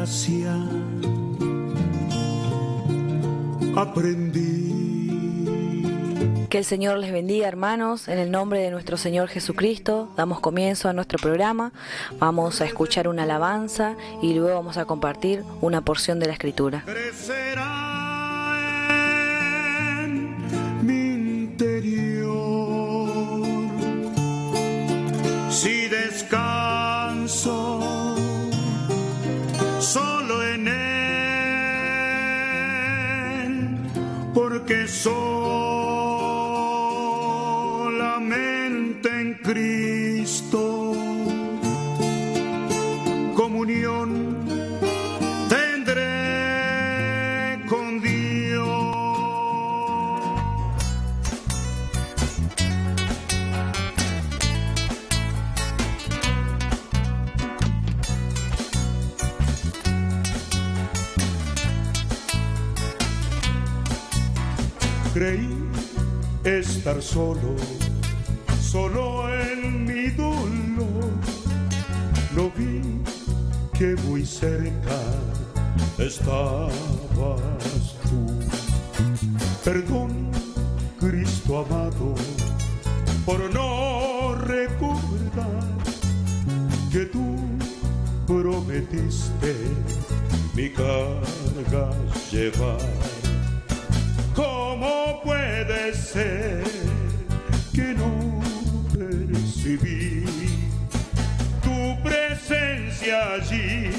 gracia aprendí. Que el Señor les bendiga, hermanos. En el nombre de nuestro Señor Jesucristo damos comienzo a nuestro programa. Vamos a escuchar una alabanza y luego vamos a compartir una porción de la Escritura. Crecerá en mi interior si descanso solo en Él, porque solamente en Cristo comunión tendré con Dios. Creí estar solo en mi dolor. No vi que muy cerca estabas tú. Perdón, Cristo amado, por no recordar que tú prometiste mi carga llevar. ¿Cómo puede ser que no percibí tu presencia allí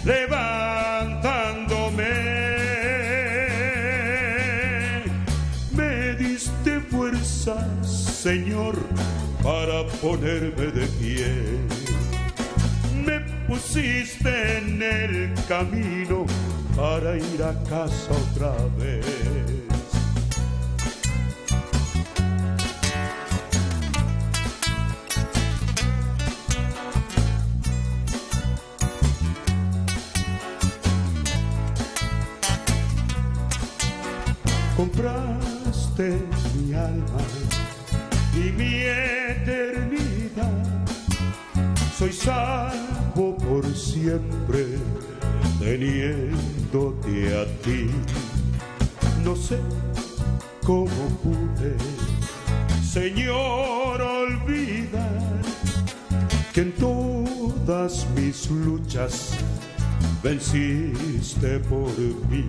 levantándome? Me diste fuerzas, Señor, para ponerme de pie. Me pusiste en el camino para ir a casa otra vez. Compraste mi alma y mi eternidad. Soy salvo por siempre, teniéndote a ti. No sé cómo pude, Señor, olvidar que en todas mis luchas venciste por mí.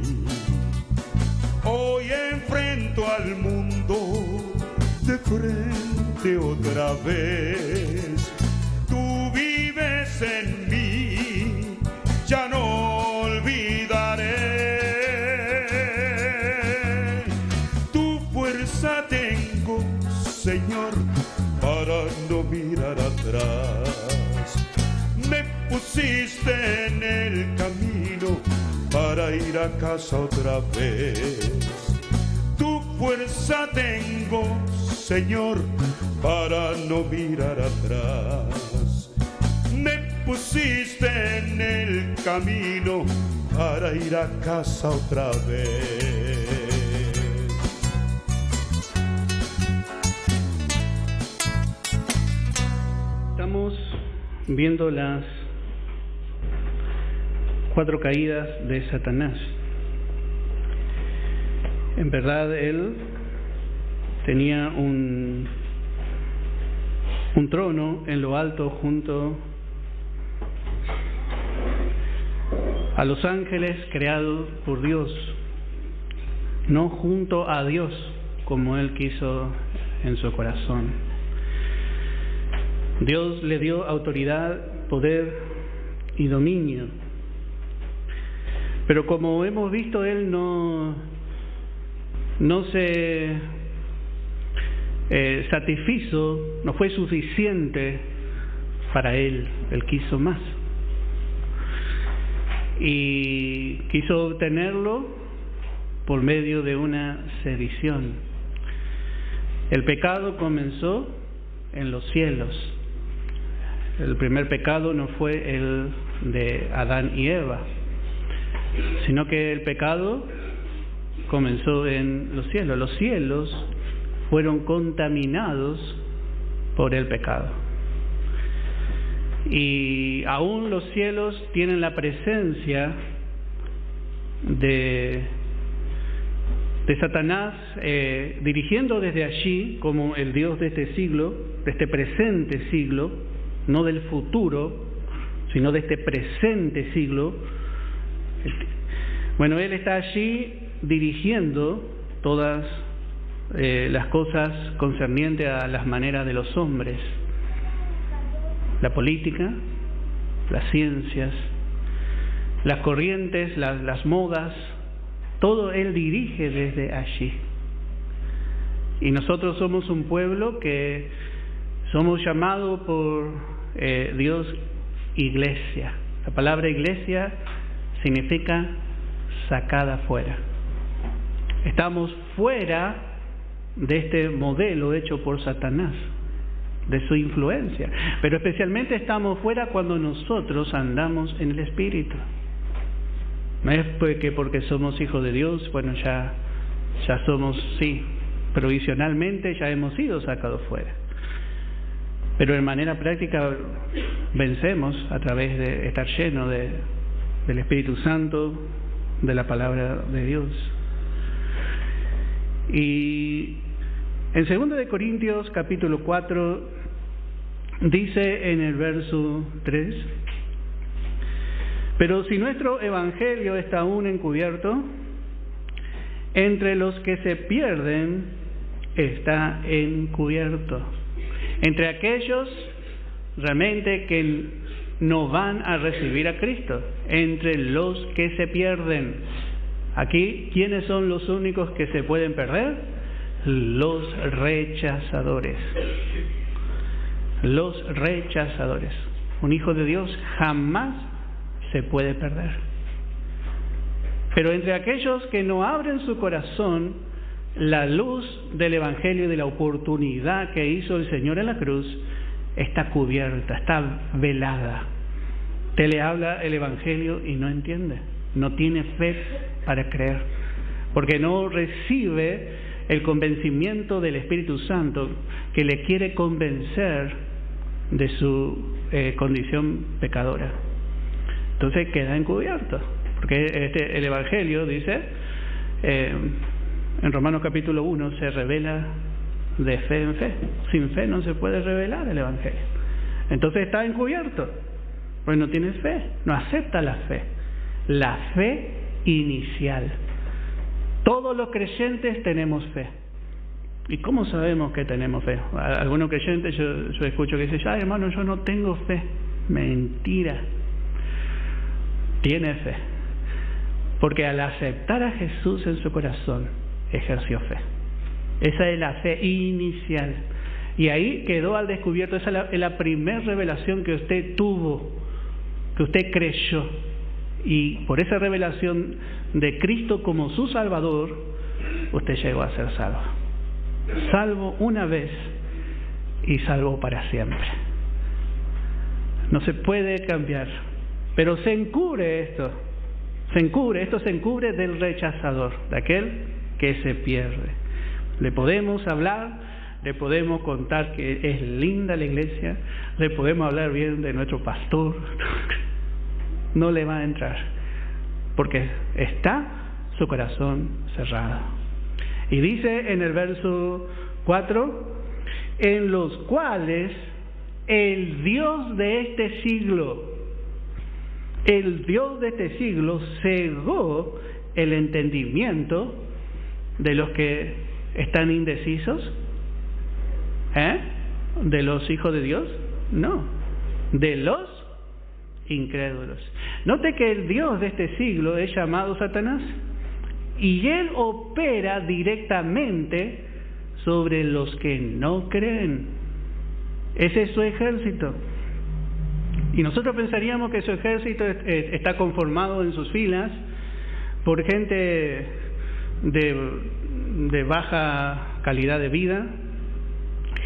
Hoy enfrento al mundo de frente otra vez. Tú vives en mí, ya no olvidaré. Tu fuerza tengo, Señor, para no mirar atrás. Me pusiste en el camino para ir a casa otra vez. Tu fuerza tengo, Señor, para no mirar atrás. Me pusiste en el camino para ir a casa otra vez. Estamos viendo las 4 caídas de Satanás. En verdad, él tenía un trono en lo alto junto a los ángeles creados por Dios, no junto a Dios como él quiso en su corazón. Dios le dio autoridad, poder y dominio. Pero como hemos visto, él no se satisfizo, no fue suficiente para él. Él quiso más. Y quiso obtenerlo por medio de una sedición. El pecado comenzó en los cielos. El primer pecado no fue el de Adán y Eva, sino que el pecado comenzó en los cielos. Los cielos fueron contaminados por el pecado. Y aún los cielos tienen la presencia de Satanás dirigiendo desde allí como el Dios de este siglo, de este presente siglo, no del futuro, sino de este presente siglo. Bueno, Él está allí dirigiendo todas las cosas concernientes a las maneras de los hombres, la política, las ciencias, las corrientes, las modas, todo Él dirige desde allí. Y nosotros somos un pueblo que somos llamados por Dios iglesia. La palabra iglesia significa sacada fuera. Estamos fuera de este modelo hecho por Satanás, de su influencia, pero especialmente estamos fuera cuando nosotros andamos en el Espíritu. No es porque somos hijos de Dios, bueno, ya somos, sí, provisionalmente ya hemos sido sacados fuera, pero de manera práctica vencemos a través de estar llenos del Espíritu Santo, de la palabra de Dios. Y en 2 de Corintios capítulo 4 dice en el verso 3: pero si nuestro evangelio está aún encubierto, entre los que se pierden está encubierto, entre aquellos realmente que no van a recibir a Cristo, entre los que se pierden. Aquí, ¿quiénes son los únicos que se pueden perder? Los rechazadores. Los rechazadores. Un hijo de Dios jamás se puede perder. Pero entre aquellos que no abren su corazón, la luz del Evangelio y de la oportunidad que hizo el Señor en la cruz está cubierta, está velada. Usted le habla el Evangelio y no entiende, no tiene fe para creer, porque no recibe el convencimiento del Espíritu Santo que le quiere convencer de su condición pecadora. Entonces queda encubierto, porque el Evangelio dice en Romanos capítulo 1 se revela de fe en fe. Sin fe no se puede revelar el Evangelio. Entonces está encubierto, pues no tienes fe, no acepta la fe inicial. Todos los creyentes tenemos fe. ¿Y cómo sabemos que tenemos fe? Algunos creyentes yo escucho que dicen: ay, hermano, yo no tengo fe. Mentira. Tiene fe, porque al aceptar a Jesús en su corazón ejerció fe. Esa es la fe inicial, y ahí quedó al descubierto. Esa es la primera revelación que usted tuvo, que usted creyó, y por esa revelación de Cristo como su Salvador, usted llegó a ser salvo. Salvo una vez y salvo para siempre. No se puede cambiar. Pero se encubre esto, se encubre del rechazador, de aquel que se pierde. Le podemos hablar, le podemos contar que es linda la iglesia, le podemos hablar bien de nuestro pastor, no le va a entrar, porque está su corazón cerrado. Y dice en el verso 4: en los cuales el Dios de este siglo cegó el entendimiento de los que están indecisos. ¿De los hijos de Dios? No, de los incrédulos. Note que el Dios de este siglo es llamado Satanás, y él opera directamente sobre los que no creen. Ese es su ejército. Y nosotros pensaríamos que su ejército está conformado en sus filas por gente de baja calidad de vida,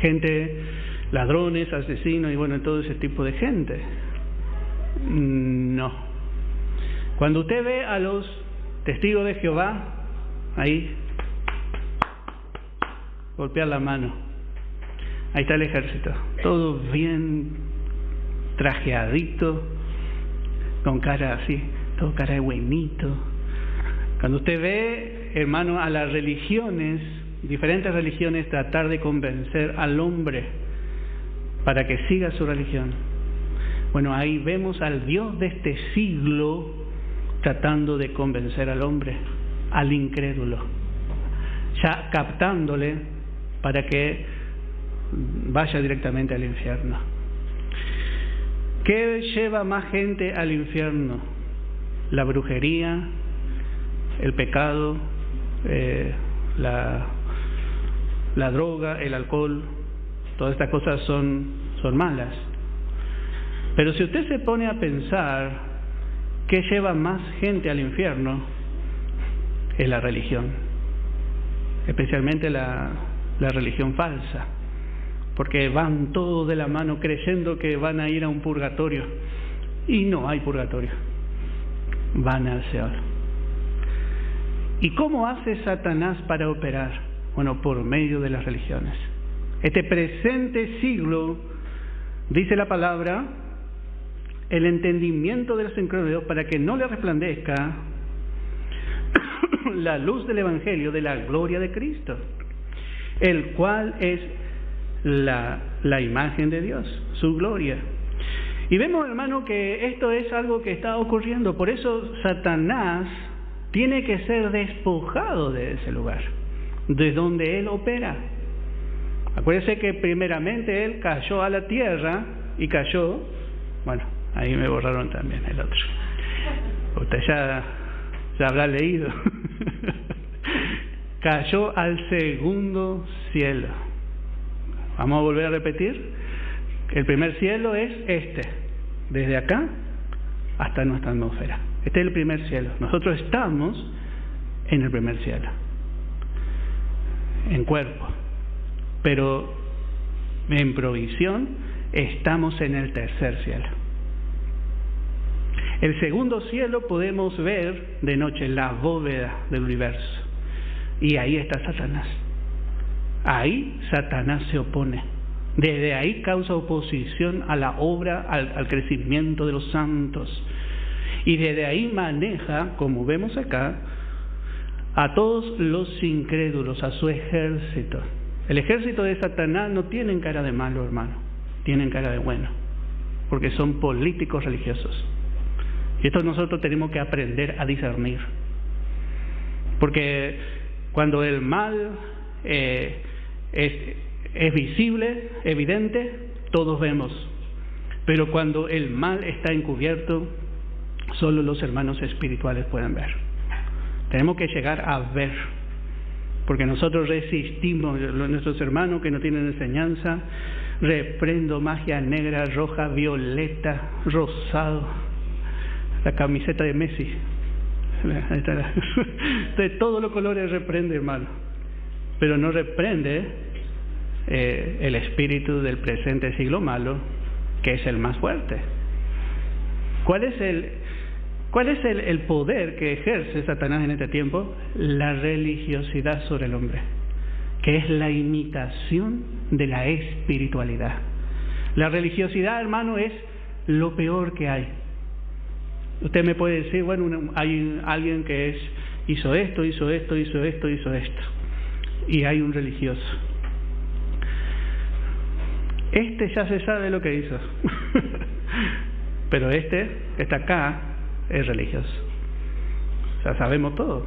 gente, ladrones, asesinos y bueno, todo ese tipo de gente. No. Cuando usted ve a los testigos de Jehová, ahí, golpear la mano, ahí está el ejército, todo bien trajeadito, con cara así, todo cara de buenito. Cuando usted ve, hermano, a las religiones, diferentes religiones, tratar de convencer al hombre para que siga su religión, bueno, ahí vemos al Dios de este siglo tratando de convencer al hombre, al incrédulo, ya captándole para que vaya directamente al infierno. ¿Qué lleva más gente al infierno? La brujería, el pecado, la droga, el alcohol. Todas estas cosas son malas. Pero si usted se pone a pensar qué lleva más gente al infierno, es la religión, especialmente la religión falsa, porque van todos de la mano creyendo que van a ir a un purgatorio, y no hay purgatorio, van al Seol. ¿Y cómo hace Satanás para operar? Bueno, por medio de las religiones. Este presente siglo, dice la palabra, el entendimiento de los incrédulos para que no le resplandezca la luz del Evangelio de la gloria de Cristo, el cual es la imagen de Dios, su gloria. Y vemos, hermano, que esto es algo que está ocurriendo. Por eso Satanás tiene que ser despojado de ese lugar, de donde él opera. Acuérdense que primeramente él cayó a la tierra y cayó, bueno, ahí me borraron también el otro. Usted ya habrá leído. Cayó al segundo cielo. Vamos a volver a repetir. El primer cielo es este, desde acá hasta nuestra atmósfera. Este es el primer cielo. Nosotros estamos en el primer cielo, en cuerpo, pero en provisión estamos en el tercer cielo. El segundo cielo podemos ver de noche, la bóveda del universo, y ahí está Satanás. Ahí Satanás se opone. Desde ahí causa oposición a la obra, al crecimiento de los santos. Y desde ahí maneja, como vemos acá, a todos los incrédulos, a su ejército. El ejército de Satanás no tienen cara de malo, hermano, tienen cara de bueno, porque son políticos religiosos. Y esto nosotros tenemos que aprender a discernir, porque cuando el mal es visible, evidente, todos vemos, pero cuando el mal está encubierto, solo los hermanos espirituales pueden ver. Tenemos que llegar a ver, porque nosotros resistimos. Nuestros hermanos que no tienen enseñanza, reprendo magia negra, roja, violeta, rosado, la camiseta de Messi, de todos los colores reprende, hermano, pero no reprende el espíritu del presente siglo malo, que es el más fuerte. ¿Cuál es el poder que ejerce Satanás en este tiempo? La religiosidad sobre el hombre, que es la imitación de la espiritualidad. La religiosidad, hermano, es lo peor que hay. Usted me puede decir, bueno, hay alguien que hizo esto, y hay un religioso. Este ya se sabe lo que hizo, pero este que está acá es religioso. O sea, sabemos todo.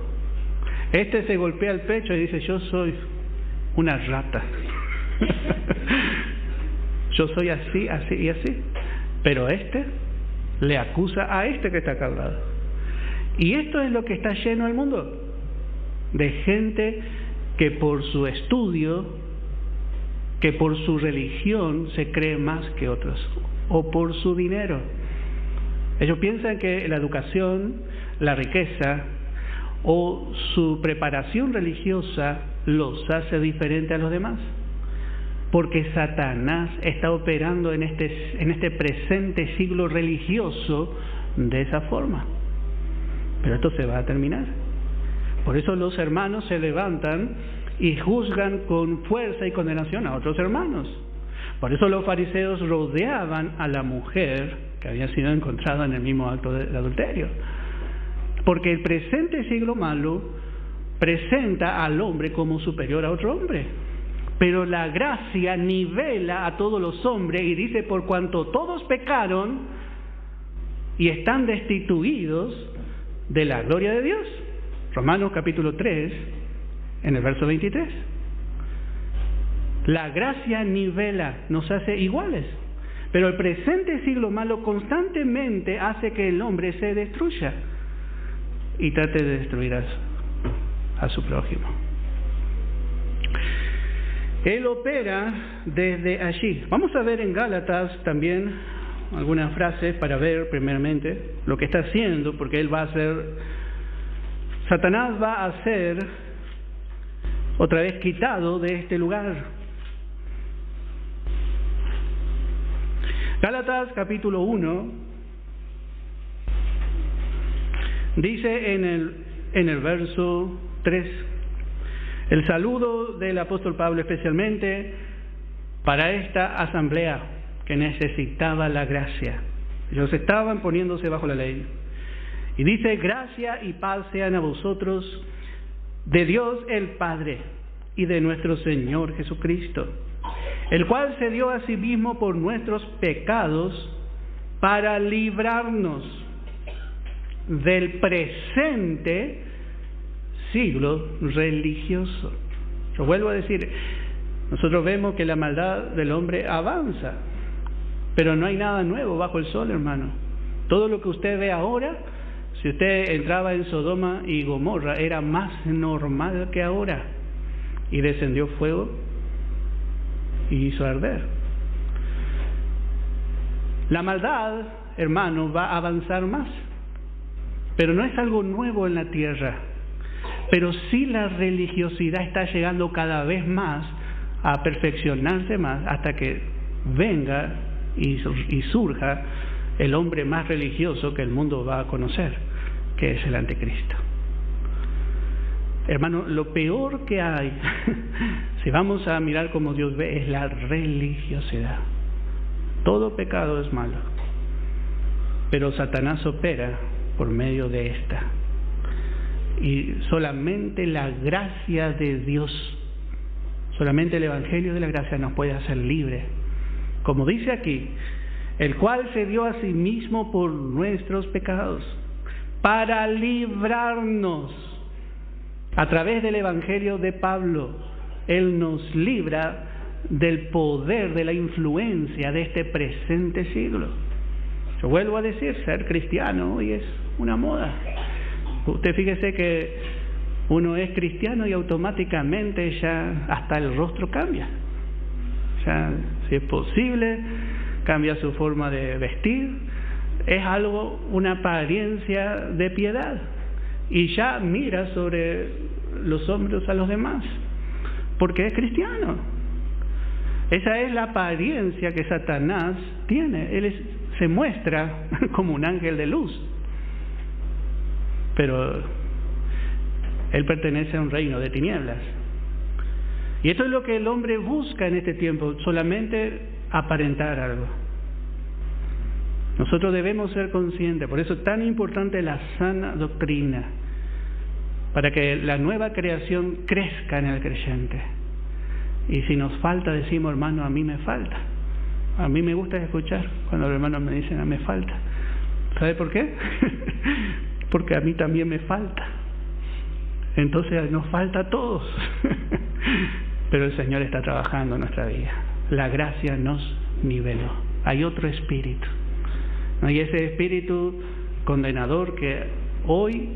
Este se golpea el pecho y dice, yo soy una rata. Yo soy así, así y así. Pero este le acusa a este que está acá al lado. Y esto es lo que está lleno el mundo, de gente que por su estudio, que por su religión se cree más que otros, o por su dinero. Ellos piensan que la educación, la riqueza o su preparación religiosa los hace diferente a los demás, porque Satanás está operando en este presente siglo religioso de esa forma. Pero esto se va a terminar. Por eso los hermanos se levantan y juzgan con fuerza y condenación a otros hermanos. Por eso los fariseos rodeaban a la mujer que había sido encontrada en el mismo acto de adulterio. Porque el presente siglo malo presenta al hombre como superior a otro hombre. Pero la gracia nivela a todos los hombres y dice: por cuanto todos pecaron y están destituidos de la gloria de Dios. Romanos capítulo 3, en el verso 23. La gracia nivela, nos hace iguales. Pero el presente siglo malo constantemente hace que el hombre se destruya y trate de destruir a su prójimo. Él opera desde allí. Vamos a ver en Gálatas también algunas frases para ver primeramente lo que está haciendo, porque él va a hacer, Satanás va a ser otra vez quitado de este lugar. Gálatas capítulo 1 dice en el verso 3, el saludo del apóstol Pablo especialmente para esta asamblea que necesitaba la gracia. Ellos estaban poniéndose bajo la ley. Y dice: gracia y paz sean a vosotros de Dios el Padre y de nuestro Señor Jesucristo, el cual se dio a sí mismo por nuestros pecados para librarnos del presente siglo religioso. Yo vuelvo a decir, nosotros vemos que la maldad del hombre avanza, pero no hay nada nuevo bajo el sol, hermano. Todo lo que usted ve ahora, si usted entraba en Sodoma y Gomorra, era más normal que ahora. Y descendió fuego y hizo arder. La maldad, hermano, va a avanzar más, pero no es algo nuevo en la tierra. Pero sí la religiosidad está llegando cada vez más a perfeccionarse más, hasta que venga y surja el hombre más religioso que el mundo va a conocer, que es el anticristo. Hermano, lo peor que hay, si vamos a mirar como Dios ve, es la religiosidad. Todo pecado es malo, pero Satanás opera por medio de esta. Y solamente la gracia de Dios, solamente el Evangelio de la gracia nos puede hacer libres. Como dice aquí, el cual se dio a sí mismo por nuestros pecados, para librarnos. A través del Evangelio de Pablo, Él nos libra del poder, de la influencia de este presente siglo. Yo vuelvo a decir, ser cristiano hoy es una moda. Usted fíjese que uno es cristiano y automáticamente ya hasta el rostro cambia. Ya, si es posible, cambia su forma de vestir. Es algo, una apariencia de piedad. Y ya mira sobre los hombros a los demás, porque es cristiano. Esa es la apariencia que Satanás tiene. Él se muestra como un ángel de luz, pero él pertenece a un reino de tinieblas. Y esto es lo que el hombre busca en este tiempo, solamente aparentar algo. Nosotros debemos ser conscientes, por eso es tan importante la sana doctrina, para que la nueva creación crezca en el creyente. Y si nos falta, decimos, hermano, a mí me falta. A mí me gusta escuchar cuando los hermanos me dicen, a mí me falta. ¿Sabe por qué? Porque a mí también me falta. Entonces nos falta a todos. Pero el Señor está trabajando en nuestra vida. La gracia nos niveló. Hay otro espíritu. Y ese espíritu condenador que hoy,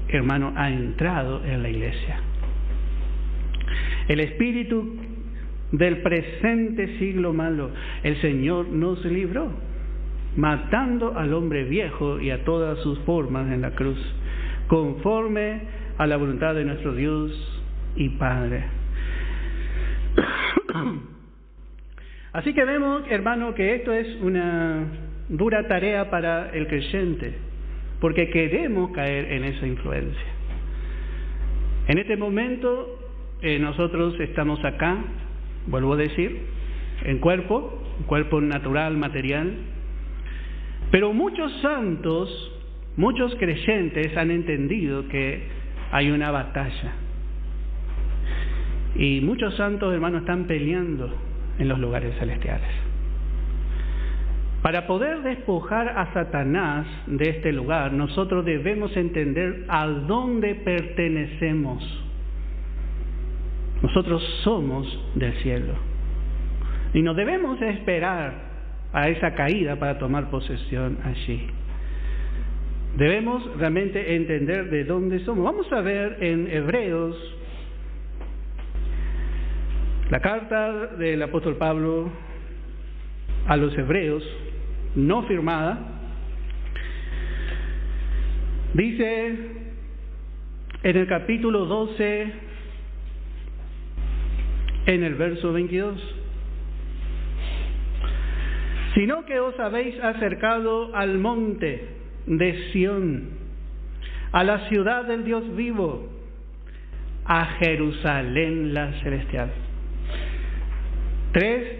hermano, ha entrado en la iglesia. El espíritu del presente siglo malo, el Señor nos libró, matando al hombre viejo y a todas sus formas en la cruz, conforme a la voluntad de nuestro Dios y Padre. Así que vemos, hermano, que esto es una dura tarea para el creyente, porque queremos caer en esa influencia. En este momento nosotros estamos acá, vuelvo a decir, en cuerpo, un cuerpo natural, material. Pero muchos santos, muchos creyentes han entendido que hay una batalla. Y muchos santos, hermanos, están peleando en los lugares celestiales. Para poder despojar a Satanás de este lugar, nosotros debemos entender a dónde pertenecemos. Nosotros somos del cielo. Y no debemos esperar a esa caída para tomar posesión allí. Debemos realmente entender de dónde somos. Vamos a ver en Hebreos, la carta del apóstol Pablo a los Hebreos, no firmada, dice en el capítulo 12, en el verso 22, sino que os habéis acercado al monte de Sión, a la ciudad del Dios vivo, a Jerusalén la celestial. Tres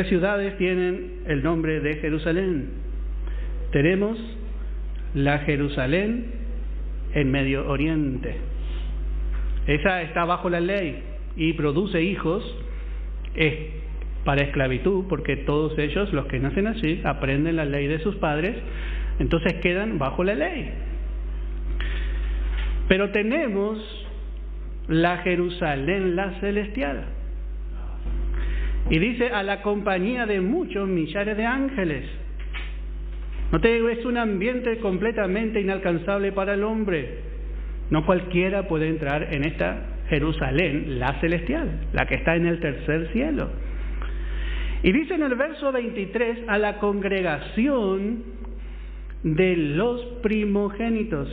ciudades tienen el nombre de Jerusalén. Tenemos la Jerusalén en Medio Oriente. Esa está bajo la ley y produce hijos para esclavitud, porque todos ellos, los que nacen allí, aprenden la ley de sus padres, entonces quedan bajo la ley. Pero tenemos la Jerusalén la celestial. Y dice, a la compañía de muchos millares de ángeles. No te digo, es un ambiente completamente inalcanzable para el hombre. No cualquiera puede entrar en esta Jerusalén, la celestial, la que está en el tercer cielo. Y dice en el verso 23, a la congregación de los primogénitos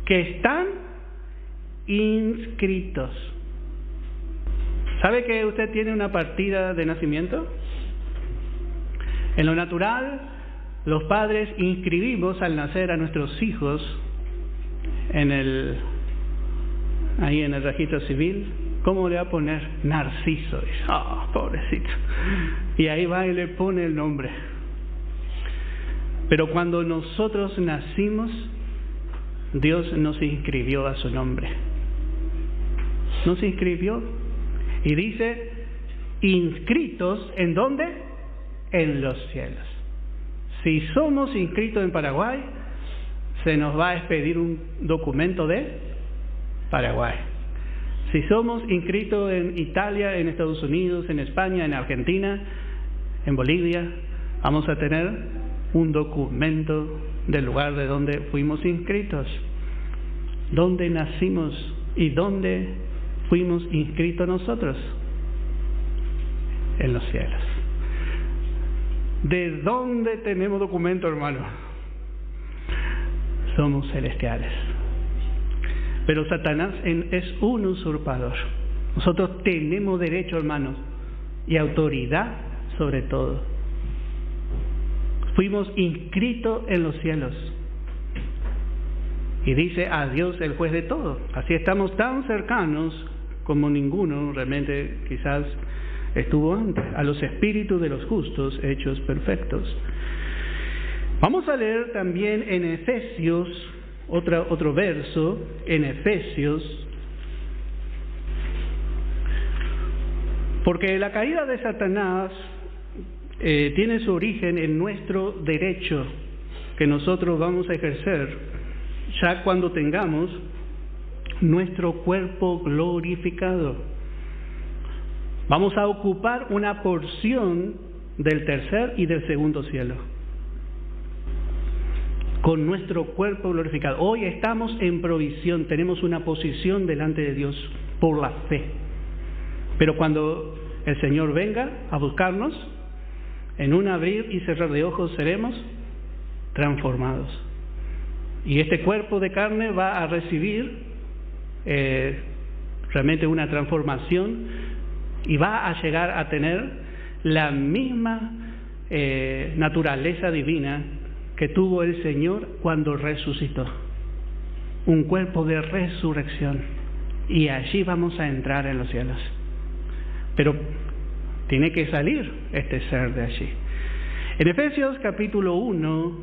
que están inscritos. ¿Sabe que usted tiene una partida de nacimiento? En lo natural, los padres inscribimos al nacer a nuestros hijos ahí en el registro civil. ¿Cómo le va a poner? Narciso. Dice, pobrecito. Y ahí va y le pone el nombre. Pero cuando nosotros nacimos, Dios nos inscribió a su nombre. Nos inscribió. Y dice, inscritos, ¿en dónde? En los cielos. Si somos inscritos en Paraguay, se nos va a expedir un documento de Paraguay. Si somos inscritos en Italia, en Estados Unidos, en España, en Argentina, en Bolivia, vamos a tener un documento del lugar de donde fuimos inscritos, dónde nacimos y dónde fuimos inscritos nosotros, en los cielos. ¿De dónde tenemos documento, hermano? Somos celestiales. Pero Satanás es un usurpador. Nosotros tenemos derecho, hermanos, y autoridad sobre todo. Fuimos inscritos en los cielos. Y dice a Dios el juez de todo. Así estamos tan cercanos como ninguno realmente quizás estuvo antes, a los espíritus de los justos hechos perfectos. Vamos a leer también en Efesios, otro verso, en Efesios, porque la caída de Satanás tiene su origen en nuestro derecho que nosotros vamos a ejercer ya cuando tengamos nuestro cuerpo glorificado. Vamos a ocupar una porción del tercer y del segundo cielo con nuestro cuerpo glorificado. Hoy estamos en provisión, tenemos una posición delante de Dios por la fe. Pero cuando el Señor venga a buscarnos, en un abrir y cerrar de ojos seremos transformados. Y este cuerpo de carne va a recibir realmente una transformación y va a llegar a tener la misma naturaleza divina que tuvo el Señor cuando resucitó. Un cuerpo de resurrección. Y allí vamos a entrar en los cielos. Pero Tiene que salir este ser de allí. En Efesios capítulo 1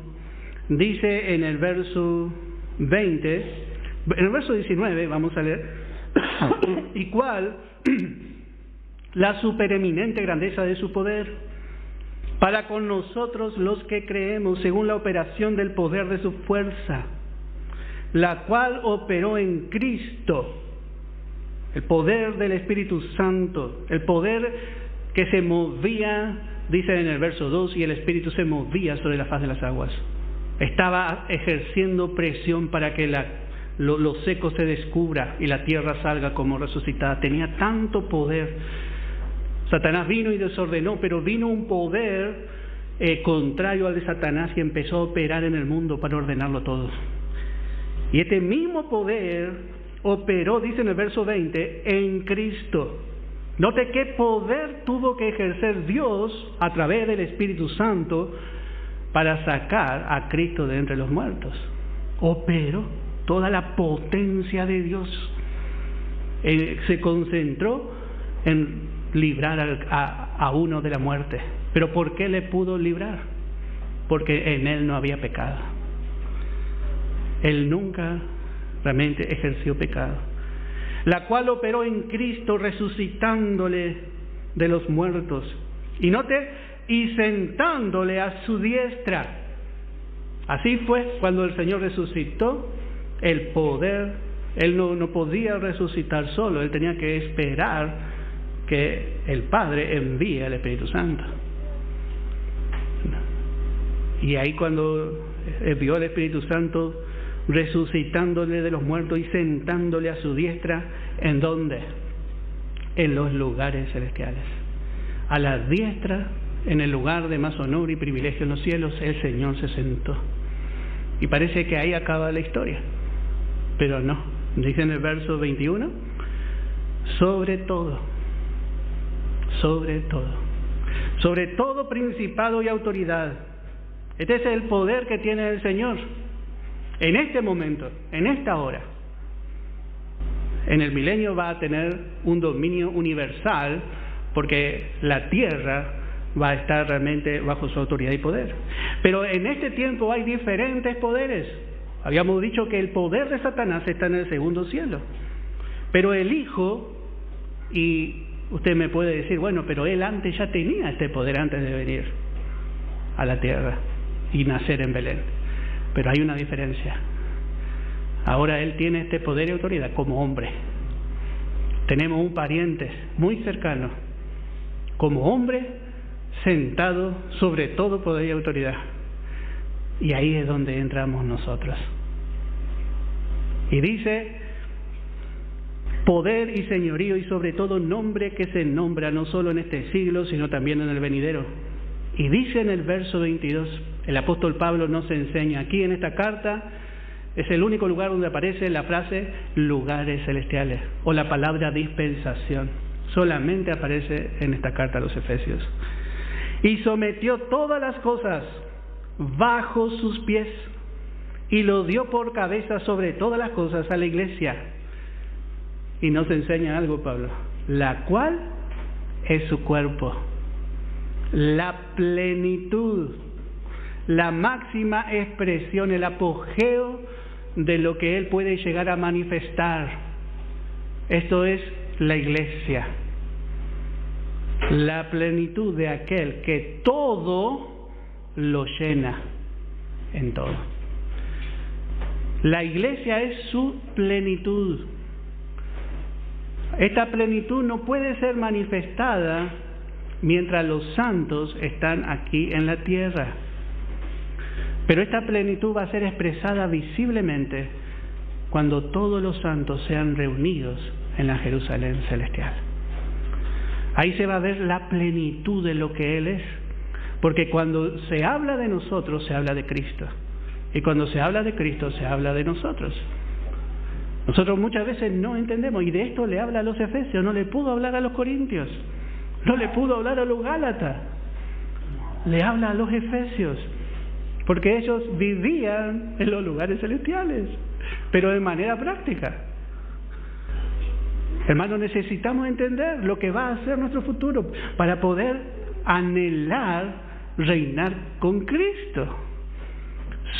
dice en el verso 20, en el verso 19 vamos a leer, y cuál la supereminente grandeza de su poder para con nosotros los que creemos según la operación del poder de su fuerza, la cual operó en Cristo. El poder del Espíritu Santo, el poder que se movía, dice en el verso 2, y el Espíritu se movía sobre la faz de las aguas. Estaba ejerciendo presión para que lo seco se descubra y la tierra salga como resucitada. Tenía tanto poder. Satanás vino y desordenó, pero vino un poder contrario al de Satanás y empezó a operar en el mundo para ordenarlo todo. Y este mismo poder operó, dice en el verso 20, en Cristo. Note qué poder tuvo que ejercer Dios a través del Espíritu Santo para sacar a Cristo de entre los muertos. Operó toda la potencia de Dios. Se concentró en librar a uno de la muerte. ¿Pero por qué le pudo librar? Porque en él no había pecado. Él nunca realmente ejerció pecado, la cual operó en Cristo resucitándole de los muertos, y note, y sentándole a su diestra. Así fue cuando el Señor resucitó. El poder, Él no podía resucitar solo, Él tenía que esperar que el Padre envíe al Espíritu Santo. Y ahí cuando envió al Espíritu Santo, resucitándole de los muertos y sentándole a su diestra, ¿en dónde? En los lugares celestiales. A la diestra, en el lugar de más honor y privilegio en los cielos, el Señor se sentó. Y parece que ahí acaba la historia. Pero no. Dice en el verso 21, sobre todo principado y autoridad. Este es el poder que tiene el Señor. En este momento, en esta hora, en el milenio va a tener un dominio universal, porque la tierra va a estar realmente bajo su autoridad y poder. Pero en este tiempo hay diferentes poderes. Habíamos dicho que el poder de Satanás está en el segundo cielo. Pero el Hijo, y usted me puede decir, bueno, pero él antes ya tenía este poder antes de venir a la tierra y nacer en Belén. Pero hay una diferencia. Ahora él tiene este poder y autoridad como hombre. Tenemos un pariente muy cercano, como hombre, sentado sobre todo poder y autoridad. Y ahí es donde entramos nosotros. Y dice, poder y señorío y sobre todo nombre que se nombra no solo en este siglo, sino también en el venidero. Y dice en el verso 22, el apóstol Pablo nos enseña aquí en esta carta, es el único lugar donde aparece la frase lugares celestiales o la palabra dispensación. Solamente aparece en esta carta a los Efesios. Y sometió todas las cosas bajo sus pies y lo dio por cabeza sobre todas las cosas a la iglesia. Y nos enseña algo Pablo, la cual es su cuerpo, la plenitud, la máxima expresión, el apogeo de lo que Él puede llegar a manifestar. Esto es la iglesia, la plenitud de aquel que todo lo llena en todo. La iglesia es su plenitud. Esta plenitud no puede ser manifestada mientras los santos están aquí en la tierra. Pero esta plenitud va a ser expresada visiblemente cuando todos los santos sean reunidos en la Jerusalén celestial. Ahí se va a ver la plenitud de lo que Él es. Porque cuando se habla de nosotros, se habla de Cristo. Y cuando se habla de Cristo, se habla de nosotros. Nosotros muchas veces no entendemos, y de esto le habla a los Efesios, no le pudo hablar a los Corintios, no le pudo hablar a los Gálatas, le habla a los Efesios, porque ellos vivían en los lugares celestiales, pero de manera práctica. Hermanos, necesitamos entender lo que va a ser nuestro futuro para poder anhelar reinar con Cristo,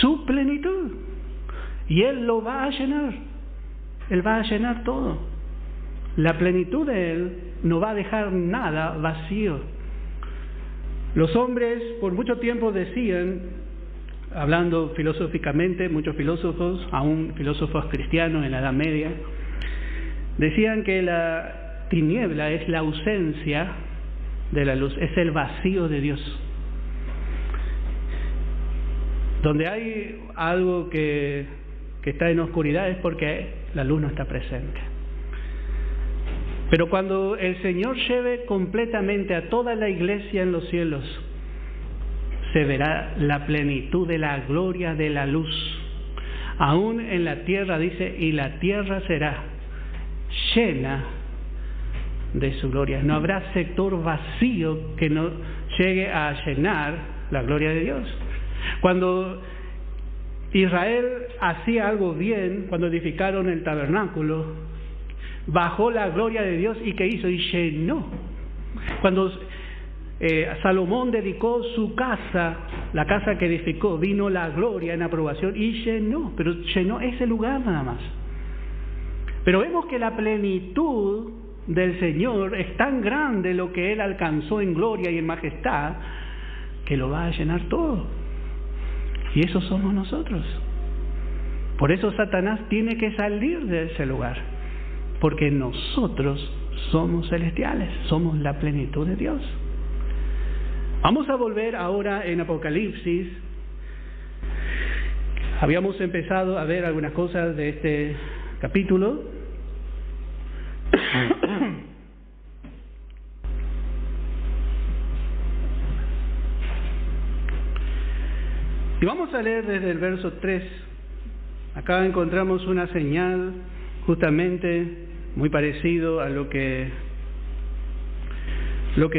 su plenitud. Y Él lo va a llenar. Él va a llenar todo. La plenitud de Él no va a dejar nada vacío. Los hombres por mucho tiempo decían, hablando filosóficamente, muchos filósofos, aún filósofos cristianos en la Edad Media, decían que la tiniebla es la ausencia de la luz, es el vacío de Dios. Donde hay algo que está en oscuridad es porque la luz no está presente. Pero cuando el Señor lleve completamente a toda la iglesia en los cielos, se verá la plenitud de la gloria de la luz. Aún en la tierra, dice, y la tierra será llena de su gloria. No habrá sector vacío que no llegue a llenar la gloria de Dios. Cuando Israel hacía algo bien, cuando edificaron el tabernáculo, bajó la gloria de Dios y ¿qué hizo? Y llenó. Cuando Salomón dedicó su casa, la casa que edificó, vino la gloria en aprobación y llenó, pero llenó ese lugar nada más. Pero vemos que la plenitud del Señor es tan grande lo que Él alcanzó en gloria y en majestad, que lo va a llenar todo. Y eso somos nosotros. Por eso Satanás tiene que salir de ese lugar, porque nosotros somos celestiales, somos la plenitud de Dios. Vamos a volver ahora en Apocalipsis. Habíamos empezado a ver algunas cosas de este capítulo. Y vamos a leer desde el verso 3. Acá encontramos una señal justamente muy parecido a lo que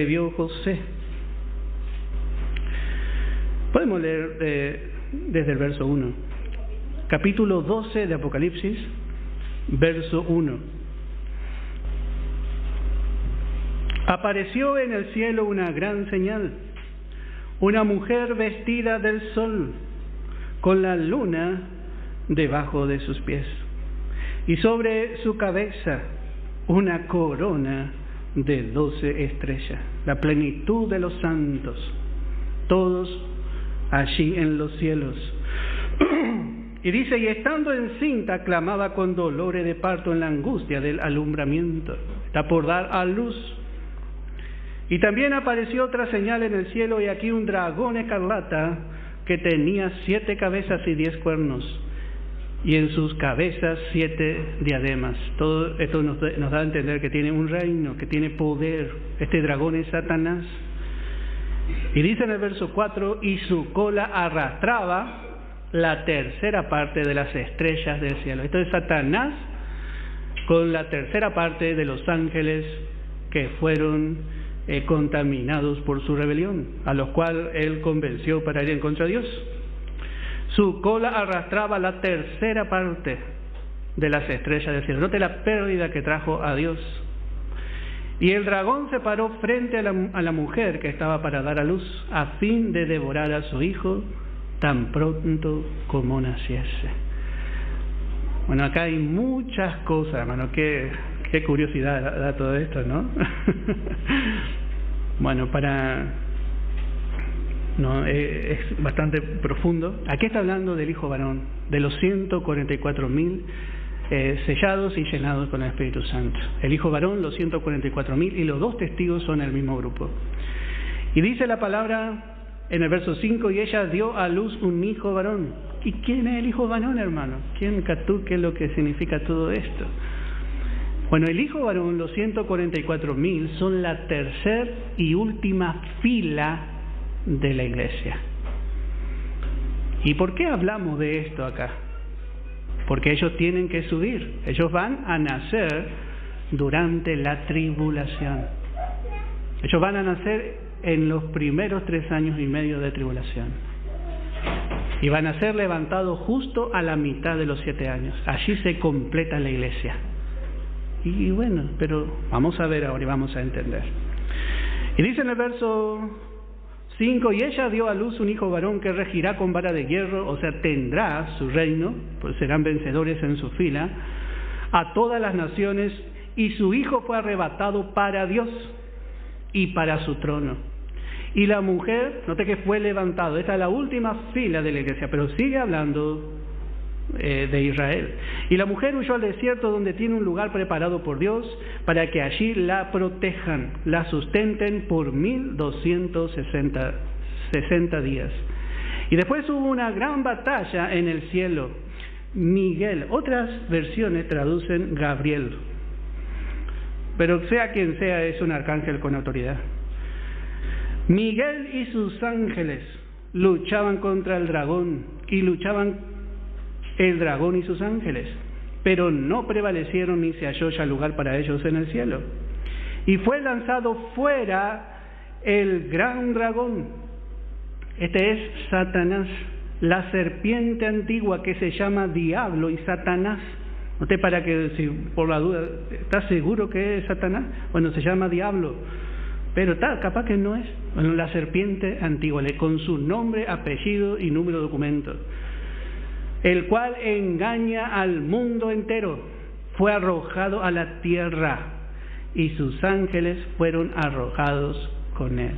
vio José. Podemos leer desde el verso 1. Capítulo 12 de Apocalipsis, verso 1. Apareció en el cielo una gran señal, una mujer vestida del sol, con la luna debajo de sus pies, y sobre su cabeza una corona de 12 estrellas, la plenitud de los santos, todos allí en los cielos. Y dice, y estando encinta clamaba con dolores de parto en la angustia del alumbramiento, está por dar a luz. Y también apareció otra señal en el cielo, y aquí un dragón escarlata que tenía 7 cabezas y 10 cuernos, y en sus cabezas 7 diademas. Todo esto nos da a entender que tiene un reino, que tiene poder. Este dragón es Satanás. Y dice en el verso 4, y su cola arrastraba la tercera parte de las estrellas del cielo. Esto es Satanás con la tercera parte de los ángeles que fueron contaminados por su rebelión, a los cuales él convenció para ir en contra de Dios. Su cola arrastraba la tercera parte de las estrellas del cielo. Note la pérdida que trajo a Dios. Y el dragón se paró frente a la mujer que estaba para dar a luz, a fin de devorar a su hijo tan pronto como naciese. Bueno, acá hay muchas cosas, hermano. Qué curiosidad da todo esto, ¿no? Bueno, es bastante profundo. Aquí está hablando del Hijo varón, de los 144.000 sellados y llenados con el Espíritu Santo. El Hijo varón, los 144.000, y los 2 testigos son el mismo grupo. Y dice la palabra en el verso 5, y ella dio a luz un hijo varón. ¿Y quién es el Hijo varón, hermano? ¿Quién qué es lo que significa todo esto? Bueno, el Hijo varón, los 144.000, son la tercera y última fila de la iglesia. ¿Y por qué hablamos de esto acá? Porque ellos tienen que subir. Ellos van a nacer durante la tribulación. Ellos van a nacer en los primeros 3 años y medio de tribulación. Y van a ser levantados justo a la mitad de los 7 años. Allí se completa la iglesia. Y bueno, pero vamos a ver ahora y vamos a entender. Y dice en el verso 5, y ella dio a luz un hijo varón que regirá con vara de hierro, o sea, tendrá su reino, pues serán vencedores en su fila, a todas las naciones, y su hijo fue arrebatado para Dios y para su trono. Y la mujer, note que fue levantado, esta es la última fila de la iglesia, pero sigue hablando de Israel. Y la mujer huyó al desierto, donde tiene un lugar preparado por Dios, para que allí la protejan, la sustenten por 1260 días. Y después hubo una gran batalla en el cielo. Miguel, otras versiones traducen Gabriel, pero sea quien sea, es un arcángel con autoridad. Miguel y sus ángeles luchaban contra el dragón, y luchaban el dragón y sus ángeles, pero no prevalecieron, ni se halló ya lugar para ellos en el cielo. Y fue lanzado fuera el gran dragón, este es Satanás, la serpiente antigua, que se llama Diablo y Satanás. Usted, para que, si por la duda, ¿está seguro que es Satanás? Bueno, se llama Diablo, pero capaz que no es. Bueno, la serpiente antigua, con su nombre, apellido y número de documento, el cual engaña al mundo entero, fue arrojado a la tierra, y sus ángeles fueron arrojados con él.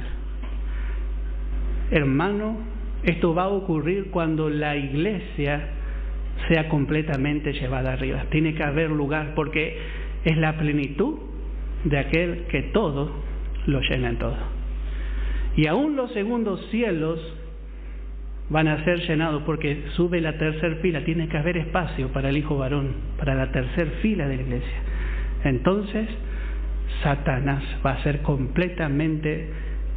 Hermano, esto va a ocurrir cuando la iglesia sea completamente llevada arriba. Tiene que haber lugar, porque es la plenitud de aquel que todo lo llena en todo. Y aún los segundos cielos van a ser llenados, porque sube la tercera fila. Tiene que haber espacio para el hijo varón, para la tercera fila de la iglesia. Entonces Satanás va a ser completamente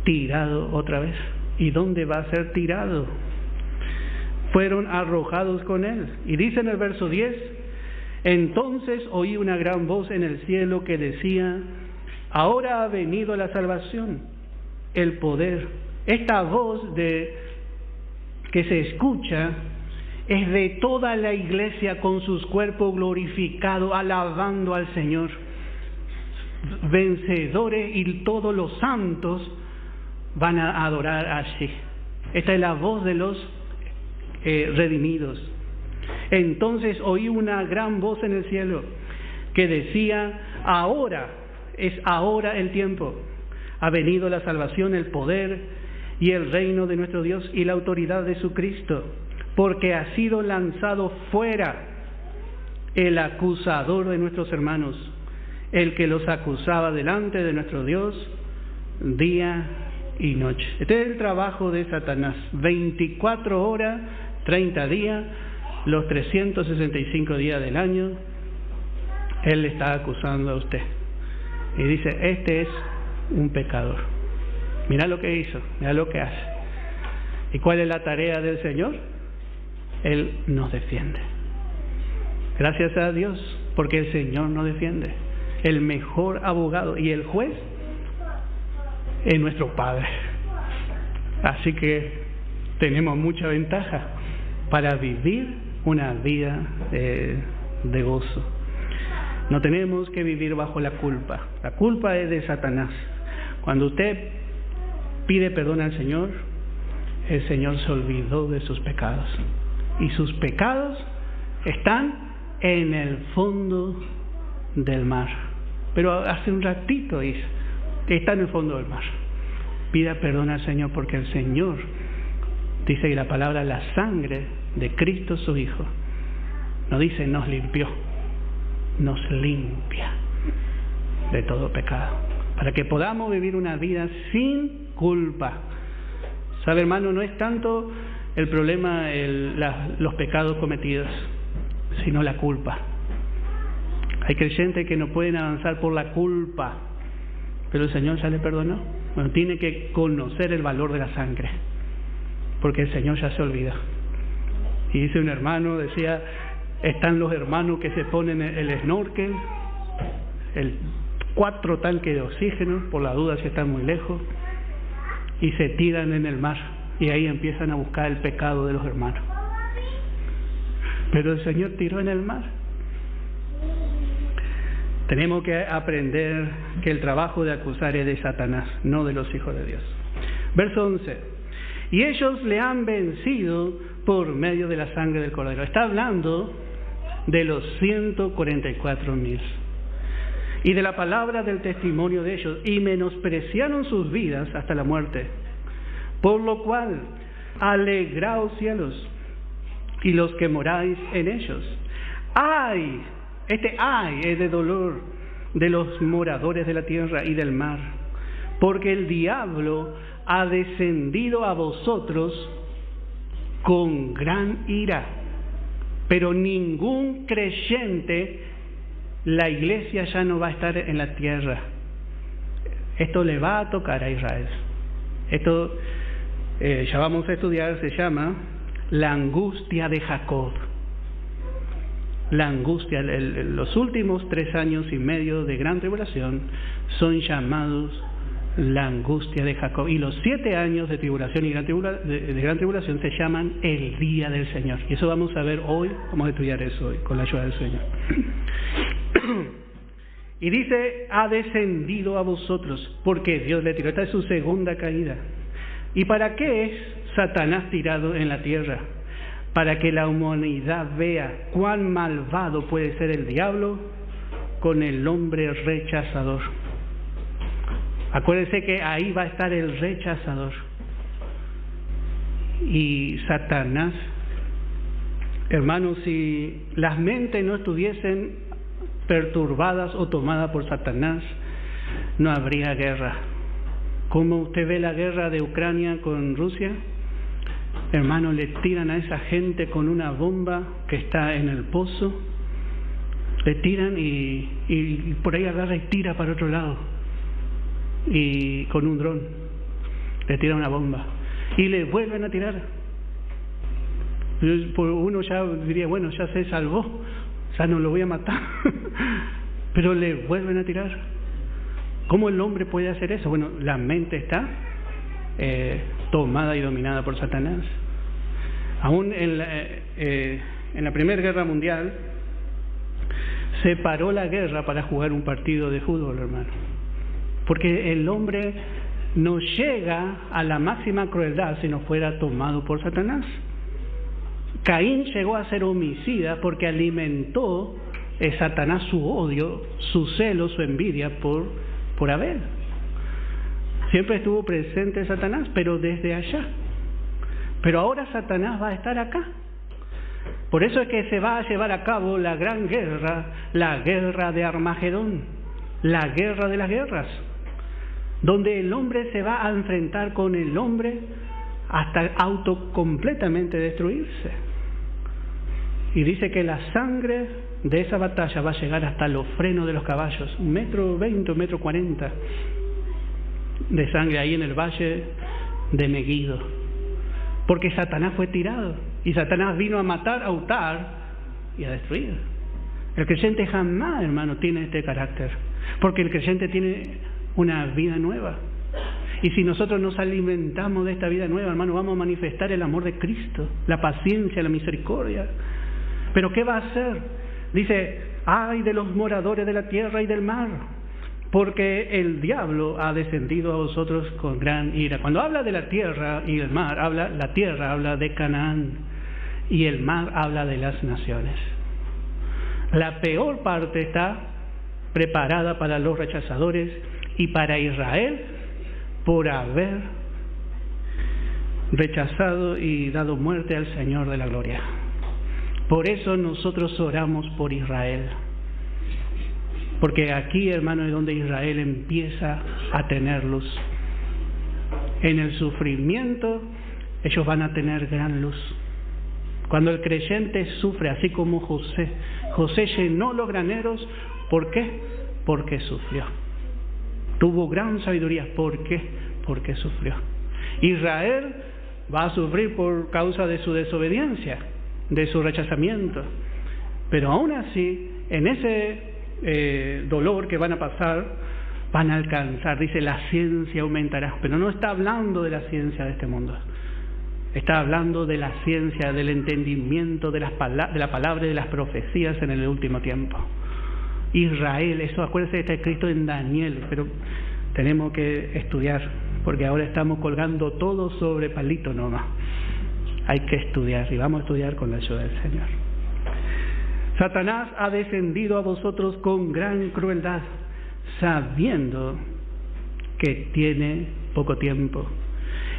tirado otra vez. ¿Y dónde va a ser tirado? Fueron arrojados con él. Y dice en el verso 10, entonces oí una gran voz en el cielo que decía, ahora ha venido la salvación, el poder. Esta voz que se escucha es de toda la iglesia con sus cuerpos glorificados, alabando al Señor, vencedores, y todos los santos van a adorar allí. Esta es la voz de los redimidos. Entonces oí una gran voz en el cielo que decía, ahora el tiempo, ha venido la salvación, el poder y el reino de nuestro Dios y la autoridad de su Cristo, porque ha sido lanzado fuera el acusador de nuestros hermanos, el que los acusaba delante de nuestro Dios día y noche. Este es el trabajo de Satanás: 24 horas, 30 días, los 365 días del año, él le está acusando a usted. Y dice, este es un pecador. Mira lo que hizo, mira lo que hace. ¿Y cuál es la tarea del Señor? Él nos defiende. Gracias a Dios, porque el Señor nos defiende. El mejor abogado y el juez es nuestro Padre. Así que tenemos mucha ventaja para vivir una vida de gozo. No tenemos que vivir bajo la culpa. La culpa es de Satanás. Cuando usted pide perdón al Señor, el Señor se olvidó de sus pecados. Y sus pecados están en el fondo del mar. Pero hace un ratito dice, está en el fondo del mar. Pida perdón al Señor, porque el Señor, dice que la palabra, la sangre de Cristo su Hijo, no dice nos limpió, nos limpia de todo pecado, para que podamos vivir una vida sin culpa. ¿Sabe, hermano? No es tanto el problema los pecados cometidos, sino la culpa. Hay creyentes que no pueden avanzar por la culpa, pero el Señor ya le perdonó. Bueno, tiene que conocer el valor de la sangre, porque el Señor ya se olvida. Y dice un hermano, decía, están los hermanos que se ponen el snorkel, 4 tanques de oxígeno, por la duda si están muy lejos, y se tiran en el mar, y ahí empiezan a buscar el pecado de los hermanos. Pero el Señor tiró en el mar. Tenemos que aprender que el trabajo de acusar es de Satanás, no de los hijos de Dios. Verso 11. Y ellos le han vencido por medio de la sangre del Cordero. Está hablando de los 144,000 y de la palabra del testimonio de ellos, y menospreciaron sus vidas hasta la muerte. Por lo cual, alegraos cielos y los que moráis en ellos. ¡Ay! Este ay es de dolor de los moradores de la tierra y del mar, porque el diablo ha descendido a vosotros con gran ira. Pero ningún creyente, la iglesia ya no va a estar en la tierra. Esto le va a tocar a Israel. Esto, ya vamos a estudiar, se llama la angustia de Jacob. La angustia, los últimos 3 años y medio de gran tribulación son llamados la angustia de Jacob. Y los 7 años de tribulación y de gran tribulación se llaman el día del Señor. Y eso vamos a ver hoy, vamos a estudiar eso hoy, con la ayuda del Señor. Y dice, ha descendido a vosotros, porque Dios le tiró. Esta es su segunda caída. ¿Y para qué es Satanás tirado en la tierra? Para que la humanidad vea cuán malvado puede ser el diablo con el hombre rechazador. Acuérdense que ahí va a estar el rechazador. Y Satanás, hermanos, si las mentes no estuviesen perturbadas o tomadas por Satanás, no habría guerra. ¿Cómo usted ve la guerra de Ucrania con Rusia? Hermano, le tiran a esa gente con una bomba que está en el pozo, le tiran y por ahí agarra y tira para otro lado, y con un dron le tiran una bomba y le vuelven a tirar. Uno ya diría, bueno, ya se salvó, ya no lo voy a matar, pero le vuelven a tirar. ¿Cómo el hombre puede hacer eso? Bueno, la mente está tomada y dominada por Satanás. Aún en la Primera Guerra Mundial se paró la guerra para jugar un partido de fútbol, hermano, porque el hombre no llega a la máxima crueldad si no fuera tomado por Satanás. Caín llegó a ser homicida porque alimentó Satanás su odio, su celo, su envidia por Abel. Siempre estuvo presente Satanás, pero desde allá. Pero ahora Satanás va a estar acá. Por eso es que se va a llevar a cabo la gran guerra, la guerra de Armagedón, la guerra de las guerras, donde el hombre se va a enfrentar con el hombre hasta completamente destruirse. Y dice que la sangre de esa batalla va a llegar hasta los frenos de los caballos, 1,20 m, 1,40 m de sangre ahí en el valle de Megiddo, porque Satanás fue tirado y Satanás vino a matar, a hurtar y a destruir. El creyente jamás, hermano, tiene este carácter, porque el creyente tiene una vida nueva, y si nosotros nos alimentamos de esta vida nueva, hermano, vamos a manifestar el amor de Cristo, la paciencia, la misericordia. Pero ¿qué va a hacer? Dice, ay de los moradores de la tierra y del mar, porque el diablo ha descendido a vosotros con gran ira. Cuando habla de la tierra y el mar, la tierra habla de Canaán y el mar habla de las naciones. La peor parte está preparada para los rechazadores y para Israel por haber rechazado y dado muerte al Señor de la gloria. Por eso nosotros oramos por Israel. Porque aquí, hermano, es donde Israel empieza a tener luz. En el sufrimiento, ellos van a tener gran luz. Cuando el creyente sufre, así como José. José llenó los graneros, ¿por qué? Porque sufrió. Tuvo gran sabiduría, ¿por qué? Porque sufrió. Israel va a sufrir por causa de su desobediencia, de su rechazamiento. Pero aún así, en ese dolor que van a pasar, van a alcanzar, dice, la ciencia aumentará. Pero no está hablando de la ciencia de este mundo, está hablando de la ciencia del entendimiento de la palabra y de las profecías en el último tiempo. Israel. Eso, acuérdense, está escrito en Daniel, pero tenemos que estudiar, porque ahora estamos colgando todo sobre palito nomás. Hay que estudiar, y vamos a estudiar con la ayuda del Señor. Satanás ha descendido a vosotros con gran crueldad, sabiendo que tiene poco tiempo.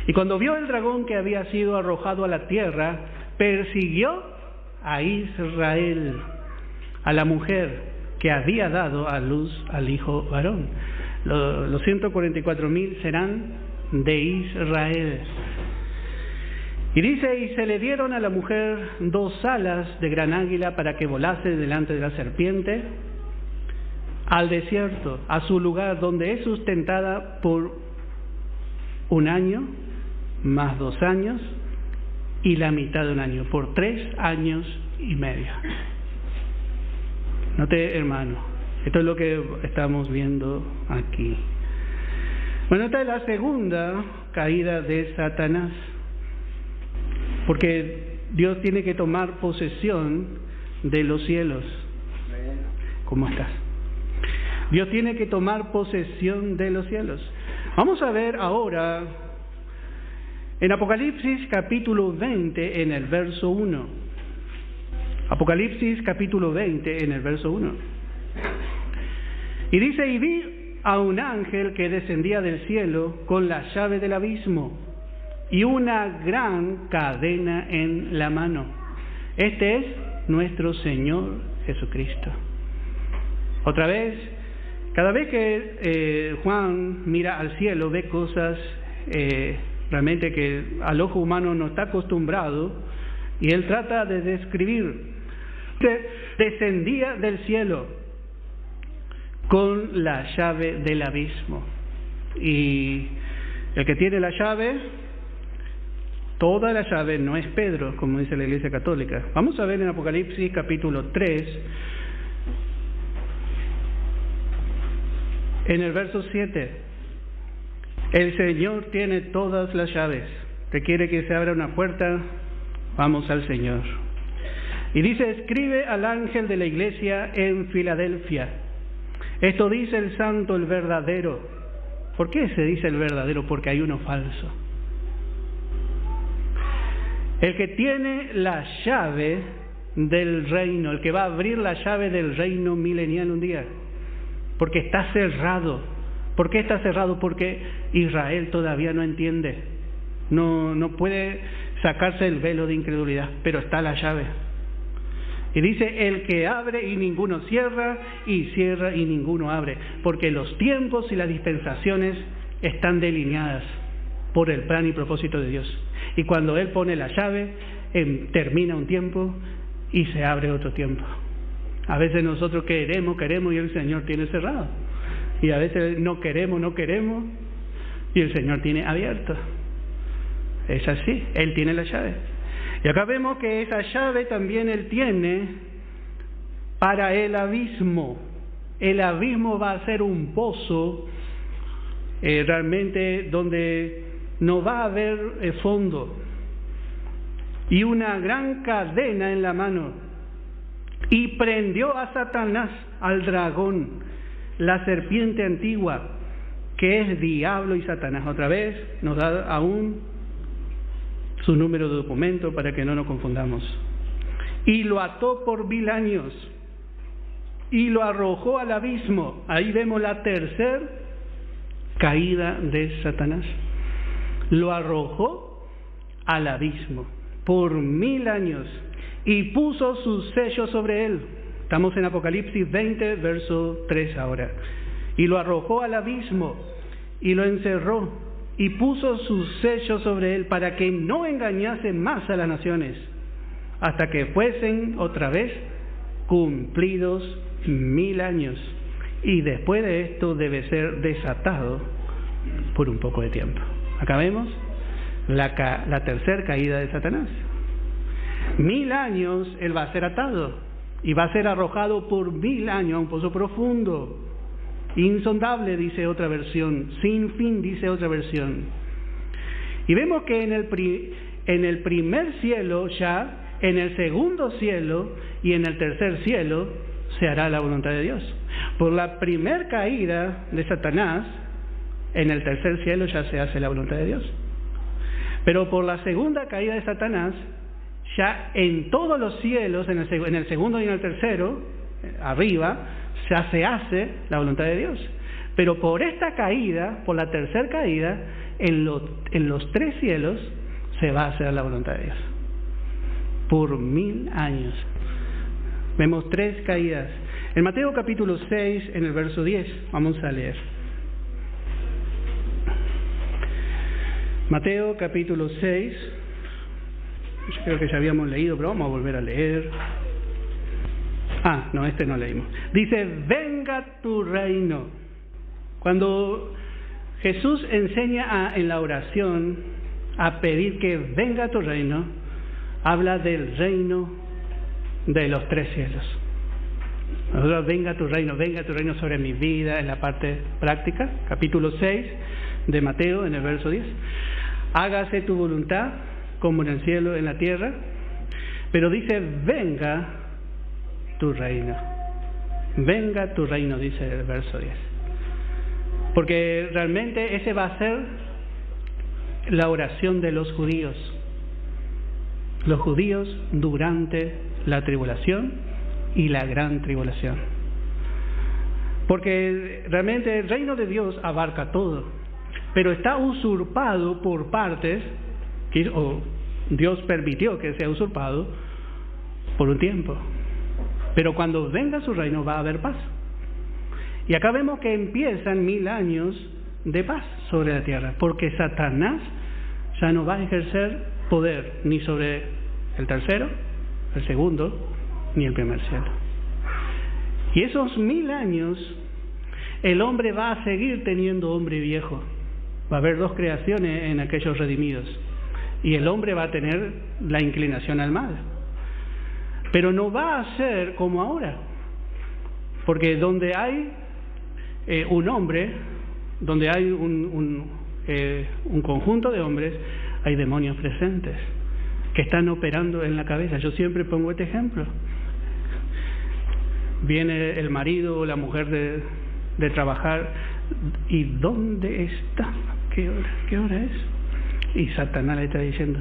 Y cuando vio el dragón que había sido arrojado a la tierra, persiguió a Israel, a la mujer que había dado a luz al hijo varón. Los 144,000 serán de Israel. Y dice, y se le dieron a la mujer 2 alas de gran águila para que volase delante de la serpiente al desierto, a su lugar donde es sustentada por 1 año, más 2 años, y la mitad de 1 año, por 3 años y medio. Note, hermano, esto es lo que estamos viendo aquí. Bueno, esta es la segunda caída de Satanás, porque Dios tiene que tomar posesión de los cielos. ¿Cómo estás? Dios tiene que tomar posesión de los cielos. Vamos a ver ahora en Apocalipsis capítulo 20 en el verso 1. Apocalipsis capítulo 20 en el verso 1. Y dice, y vi a un ángel que descendía del cielo con la llave del abismo y una gran cadena en la mano. Este es nuestro Señor Jesucristo. Otra vez, cada vez que Juan mira al cielo, ve cosas realmente que al ojo humano no está acostumbrado, y él trata de describir. Descendía del cielo con la llave del abismo. Y el que tiene la llave, toda la llave, no es Pedro, como dice la Iglesia Católica. Vamos a ver en Apocalipsis capítulo 3, en el verso 7. El Señor tiene todas las llaves. ¿Te quiere que se abra una puerta? Vamos al Señor. Y dice, escribe al ángel de la iglesia en Filadelfia. Esto dice el santo, el verdadero. ¿Por qué se dice el verdadero? Porque hay uno falso. El que tiene la llave del reino, el que va a abrir la llave del reino milenial un día. Porque está cerrado. ¿Por qué está cerrado? Porque Israel todavía no entiende. No puede sacarse el velo de incredulidad, pero está la llave. Y dice, el que abre y ninguno cierra, y cierra y ninguno abre. Porque los tiempos y las dispensaciones están delineadas por el plan y propósito de Dios. Y cuando Él pone la llave, termina un tiempo y se abre otro tiempo. A veces nosotros queremos y el Señor tiene cerrado. Y a veces no queremos y el Señor tiene abierto. Es así, Él tiene la llave. Y acá vemos que esa llave también Él tiene para el abismo. El abismo va a ser un pozo realmente donde no va a haber fondo. Y una gran cadena en la mano. Y prendió a Satanás, al dragón, la serpiente antigua, que es diablo y Satanás. Otra vez nos da aún su número de documento para que no nos confundamos. Y lo ató por 1000 años y lo arrojó al abismo. Ahí vemos la tercera caída de Satanás. Lo arrojó al abismo por 1000 años y puso sus sellos sobre él. Estamos en Apocalipsis 20, verso 3 ahora. Y lo arrojó al abismo y lo encerró y puso sus sellos sobre él para que no engañase más a las naciones, hasta que fuesen otra vez cumplidos 1000 años. Y después de esto debe ser desatado por un poco de tiempo. Acá vemos la tercera caída de Satanás. 1000 años él va a ser atado y va a ser arrojado por 1000 años a un pozo profundo, insondable, dice otra versión, sin fin, dice otra versión. Y vemos que en el primer cielo ya, en el segundo cielo y en el tercer cielo se hará la voluntad de Dios. Por la primer caída de Satanás, en el tercer cielo ya se hace la voluntad de Dios. Pero por la segunda caída de Satanás, ya en todos los cielos, en el segundo y en el tercero, arriba, ya se hace la voluntad de Dios. Pero por esta caída, por la tercera caída, en los tres cielos se va a hacer la voluntad de Dios. Por 1000 años. Vemos 3 caídas. En Mateo capítulo 6, en el verso 10, vamos a leer. Mateo capítulo 6, yo creo que ya habíamos leído, pero vamos a volver a leer. No, este no leímos. Dice, venga tu reino. Cuando Jesús enseña en la oración a pedir que venga tu reino, habla del reino de los 3 cielos. Nosotros, venga tu reino sobre mi vida, en la parte práctica, capítulo 6 de Mateo, en el verso 10. Hágase tu voluntad, como en el cielo, en la tierra. Pero dice, venga tu reino. Venga tu reino, dice el verso 10. Porque realmente ese va a ser la oración de los judíos. Los judíos durante la tribulación y la gran tribulación. Porque realmente el reino de Dios abarca todo, pero está usurpado por partes, o Dios permitió que sea usurpado por un tiempo. Pero cuando venga su reino va a haber paz. Y acá vemos que empiezan 1000 años de paz sobre la tierra, porque Satanás ya no va a ejercer poder ni sobre el tercero, el segundo, ni el primer cielo. Y esos 1000 años, el hombre va a seguir teniendo hombre viejo. Va a haber 2 creaciones en aquellos redimidos. Y el hombre va a tener la inclinación al mal. Pero no va a ser como ahora. Porque donde hay un hombre, donde hay un conjunto de hombres, hay demonios presentes que están operando en la cabeza. Yo siempre pongo este ejemplo. Viene el marido o la mujer de trabajar, ¿y dónde está? ¿Qué hora es? Y Satanás le está diciendo,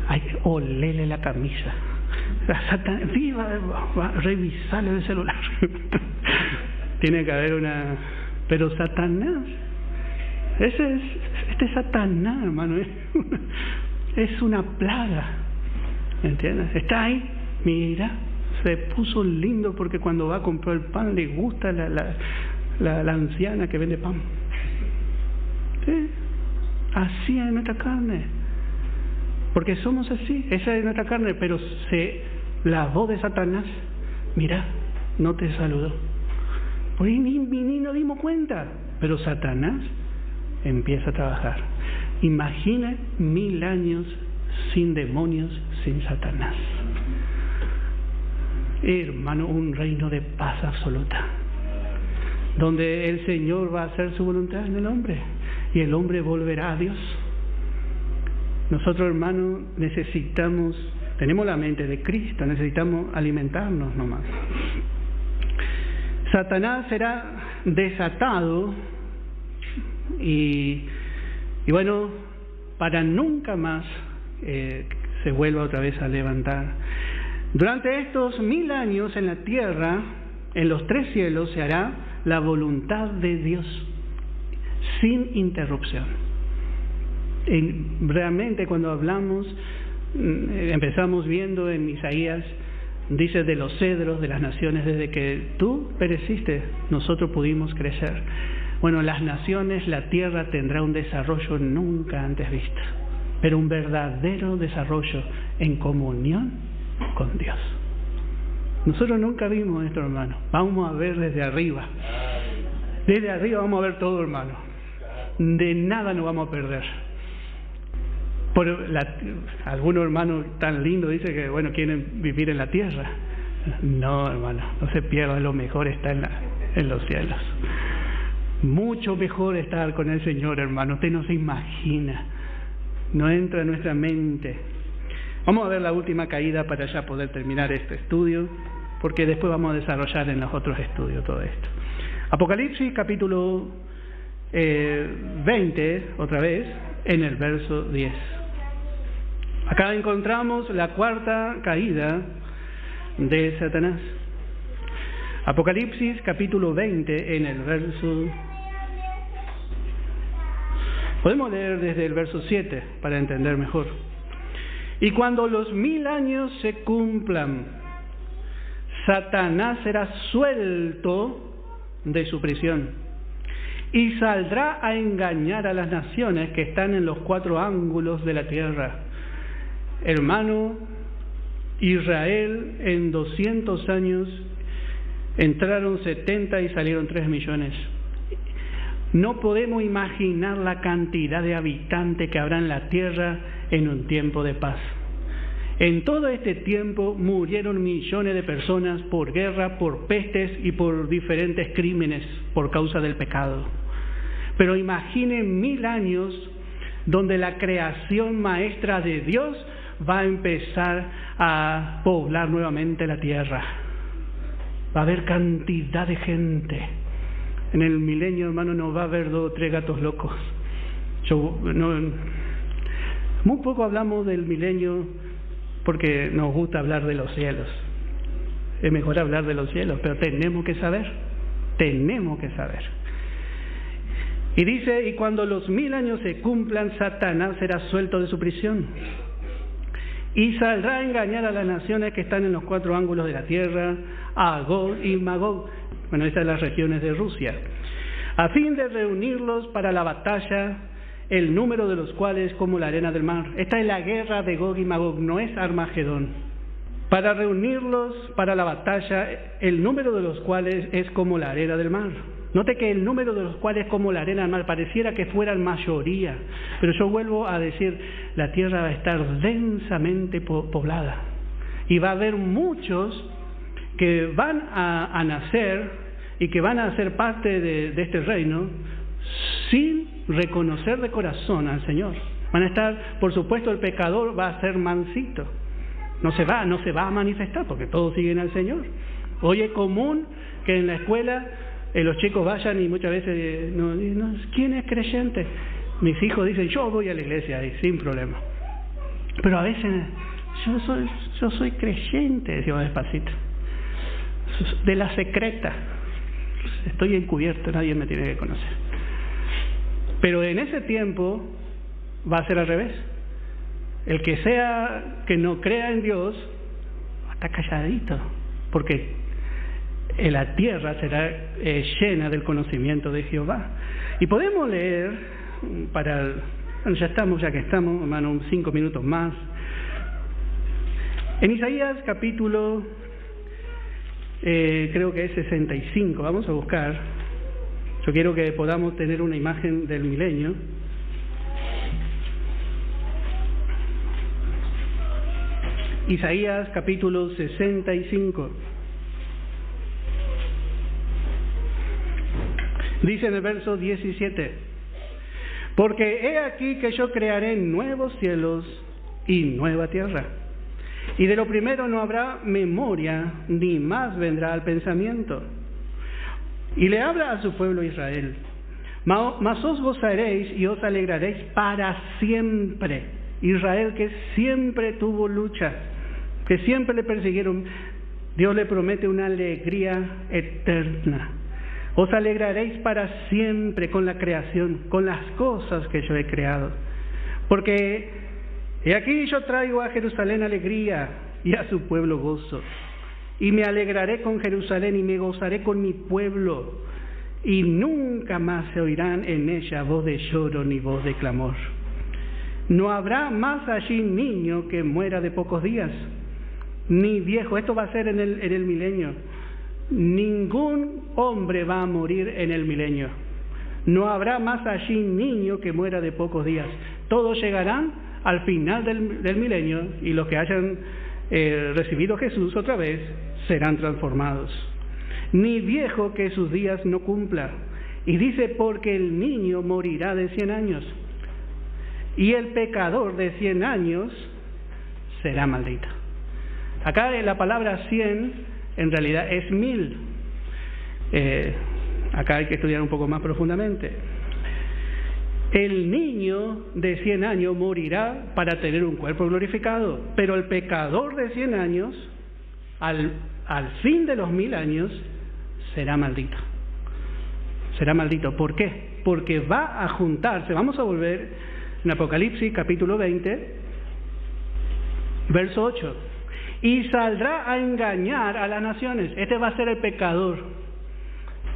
hay que olerle la camisa. Satanás, va a revisarle el celular. Tiene que haber una... Pero Satanás, este Satanás, hermano, es una plaga, ¿entiendes? Está ahí, mira, se puso lindo porque cuando va a comprar el pan le gusta la anciana que vende pan. ¿Sí? Así es nuestra carne, porque somos así, esa es nuestra carne. Pero la voz de Satanás, mira, no te saludó, pues ni nos dimos cuenta. Pero Satanás empieza a trabajar. Imagina 1000 años sin demonios, sin Satanás. Hermano, un reino de paz absoluta, donde el Señor va a hacer su voluntad en el hombre y el hombre volverá a Dios. Nosotros, hermanos, tenemos la mente de Cristo, necesitamos alimentarnos nomás. Satanás será desatado y bueno, para nunca más se vuelva otra vez a levantar. Durante estos 1000 años en la tierra, en los 3 cielos, se hará la voluntad de Dios sin interrupción. Realmente cuando hablamos, empezamos viendo en Isaías, dice de los cedros de las naciones, desde que tú pereciste, nosotros pudimos crecer. Bueno, las naciones, la tierra tendrá un desarrollo nunca antes visto, pero un verdadero desarrollo en comunión con Dios. Nosotros nunca vimos esto, hermano. Vamos a ver desde arriba. Desde arriba vamos a ver todo, hermano. De nada nos vamos a perder. Algunos hermanos tan lindos dicen que, bueno, quieren vivir en la tierra. No, hermano, no se pierda, lo mejor está en los cielos. Mucho mejor estar con el Señor, hermano. Usted no se imagina. No entra en nuestra mente. Vamos a ver la última caída para ya poder terminar este estudio. porque después vamos a desarrollar en los otros estudios todo esto. Apocalipsis capítulo 20, otra vez, en el verso 10. Acá encontramos la cuarta caída de Satanás. Apocalipsis capítulo 20 en el verso... Podemos leer desde el verso 7 para entender mejor. Y cuando los 1000 años se cumplan, Satanás será suelto de su prisión y saldrá a engañar a las naciones que están en los 4 ángulos de la tierra. Hermano, Israel en 200 años entraron 70 y salieron 3 millones. No podemos imaginar la cantidad de habitantes que habrá en la tierra en un tiempo de paz. En todo este tiempo murieron millones de personas por guerra, por pestes y por diferentes crímenes por causa del pecado. Pero imaginen 1000 años donde la creación maestra de Dios va a empezar a poblar nuevamente la tierra. Va a haber cantidad de gente. En el milenio, hermano, no va a haber 2 o 3 gatos locos. Muy poco hablamos del milenio porque nos gusta hablar de los cielos. Es mejor hablar de los cielos, pero tenemos que saber. Y dice, y cuando los 1000 años se cumplan, Satanás será suelto de su prisión y saldrá a engañar a las naciones que están en los 4 ángulos de la tierra, a Gog y Magog. Bueno, estas son las regiones de Rusia, a fin de reunirlos para la batalla, el número de los cuales como la arena del mar. Esta es la guerra de Gog y Magog, no es Armagedón. Para reunirlos para la batalla, el número de los cuales es como la arena del mar. Note que el número de los cuales es como la arena del mar, pareciera que fueran mayoría, pero yo vuelvo a decir, la tierra va a estar densamente poblada y va a haber muchos que van a nacer y que van a ser parte de este reino sin reconocer de corazón al Señor. Van a estar, por supuesto, el pecador va a ser mansito, no se va a manifestar porque todos siguen al Señor. Hoy es común que en la escuela los chicos vayan y muchas veces ¿quién es creyente? Mis hijos dicen, yo voy a la iglesia y sin problema. Pero a veces, yo soy creyente, decimos despacito, de la secreta. Estoy encubierto, nadie me tiene que conocer. Pero en ese tiempo va a ser al revés. El que sea que no crea en Dios está calladito, porque la tierra será llena del conocimiento de Jehová. Y podemos leer ya que estamos, hermano, 5 minutos más. En Isaías capítulo creo que es 65, vamos a buscar. Yo quiero que podamos tener una imagen del milenio. Isaías capítulo 65. Dice en el verso 17: porque he aquí que yo crearé nuevos cielos y nueva tierra, y de lo primero no habrá memoria, ni más vendrá al pensamiento. Y le habla a su pueblo Israel: mas os gozaréis y os alegraréis para siempre. Israel, que siempre tuvo lucha, que siempre le persiguieron, Dios le promete una alegría eterna. Os alegraréis para siempre con la creación, con las cosas que yo he creado. Porque he aquí yo traigo a Jerusalén alegría y a su pueblo gozo. Y me alegraré con Jerusalén y me gozaré con mi pueblo. Y nunca más se oirán en ella voz de lloro ni voz de clamor. No habrá más allí niño que muera de pocos días, ni viejo. Esto va a ser en el milenio. Ningún hombre va a morir en el milenio. No habrá más allí niño que muera de pocos días. Todos llegarán al final del milenio, y los que hayan recibido a Jesús otra vez serán transformados. Ni viejo que sus días no cumpla. Y dice: porque el niño morirá de 100 años, y el pecador de 100 años será maldito. Acá la palabra 100 en realidad es 1000. Acá hay que estudiar un poco más profundamente. El niño de 100 años morirá para tener un cuerpo glorificado, pero el pecador de 100 años, al fin de los 1000 años, será maldito. Será maldito. ¿Por qué? Porque va a juntarse. Vamos a volver en Apocalipsis capítulo 20, verso 8. Y saldrá a engañar a las naciones. Este va a ser el pecador.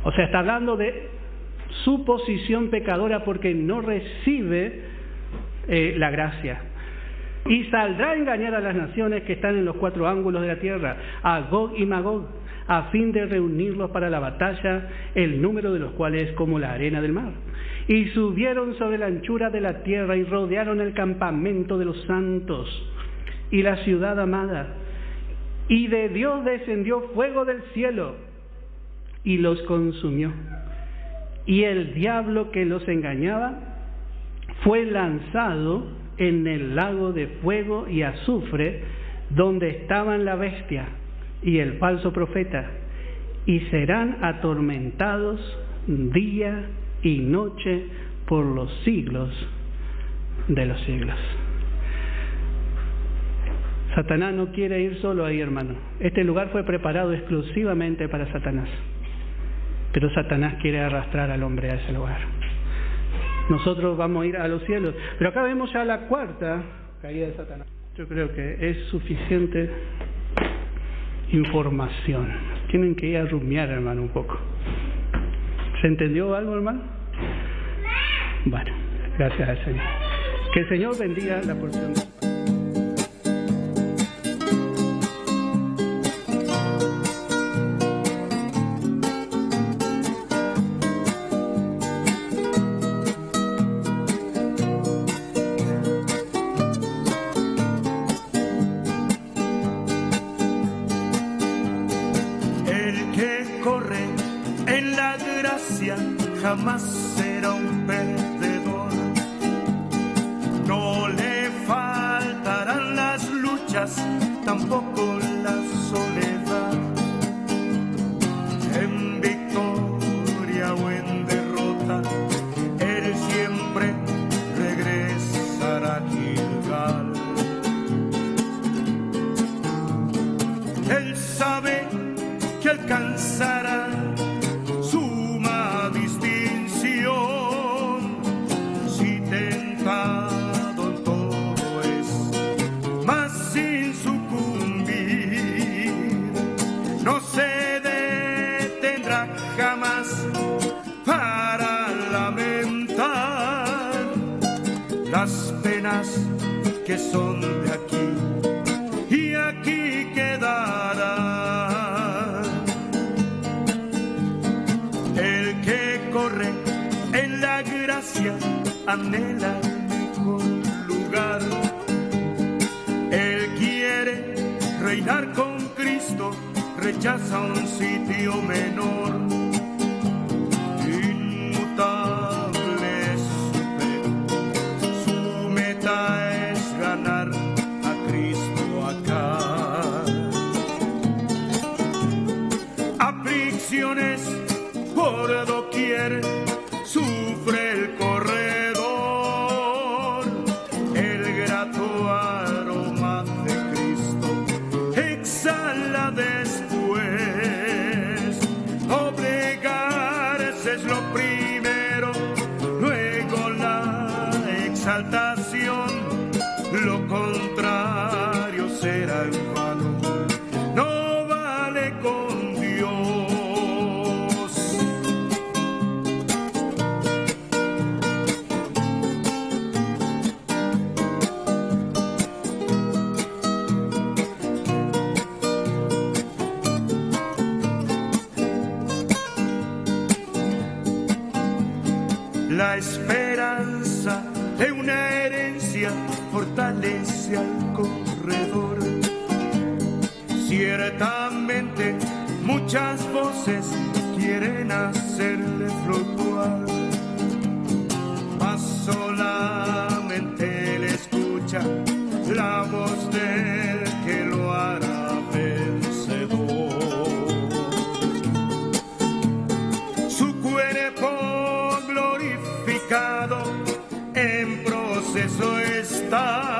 O sea, está hablando de su posición pecadora porque no recibe la gracia. Y saldrá a engañar a las naciones que están en los 4 ángulos de la tierra, a Gog y Magog, a fin de reunirlos para la batalla, el número de los cuales es como la arena del mar. Y subieron sobre la anchura de la tierra y rodearon el campamento de los santos y la ciudad amada. Y de Dios descendió fuego del cielo y los consumió. Y el diablo que los engañaba fue lanzado en el lago de fuego y azufre, donde estaban la bestia y el falso profeta, y serán atormentados día y noche por los siglos de los siglos. Satanás no quiere ir solo ahí, hermano. Este lugar fue preparado exclusivamente para Satanás. Pero Satanás quiere arrastrar al hombre a ese lugar. Nosotros vamos a ir a los cielos. Pero acá vemos ya la 4ª caída de Satanás. Yo creo que es suficiente información. Tienen que ir a rumiar, hermano, un poco. ¿Se entendió algo, hermano? Bueno, gracias al Señor. Que el Señor bendiga la porción. Jamás será un perdedor. No le faltarán las luchas, tampoco la soledad. En victoria o en derrota, él siempre regresará a Gilgal. Él sabe que alcanzará si tentado en todo es, mas sin sucumbir, no se detendrá jamás para lamentar las penas que son de aquí y aquí quedarán. El que corre en la gracia anhela mejor lugar. Él quiere reinar con Cristo, rechaza un sitio menor. Inmutable es su fe, su meta es ganar a Cristo acá. Aflicciones por doquier sufre el corredor, el grato aroma de Cristo exhala después. Doblegarse es lo primero, luego la exaltación, lo contrario será en vano, no vale con Dios. La esperanza de una herencia fortalece al corredor. Ciertamente muchas voces quieren hacerle fluctuar, mas solamente él escucha la voz del que lo hará vencedor. está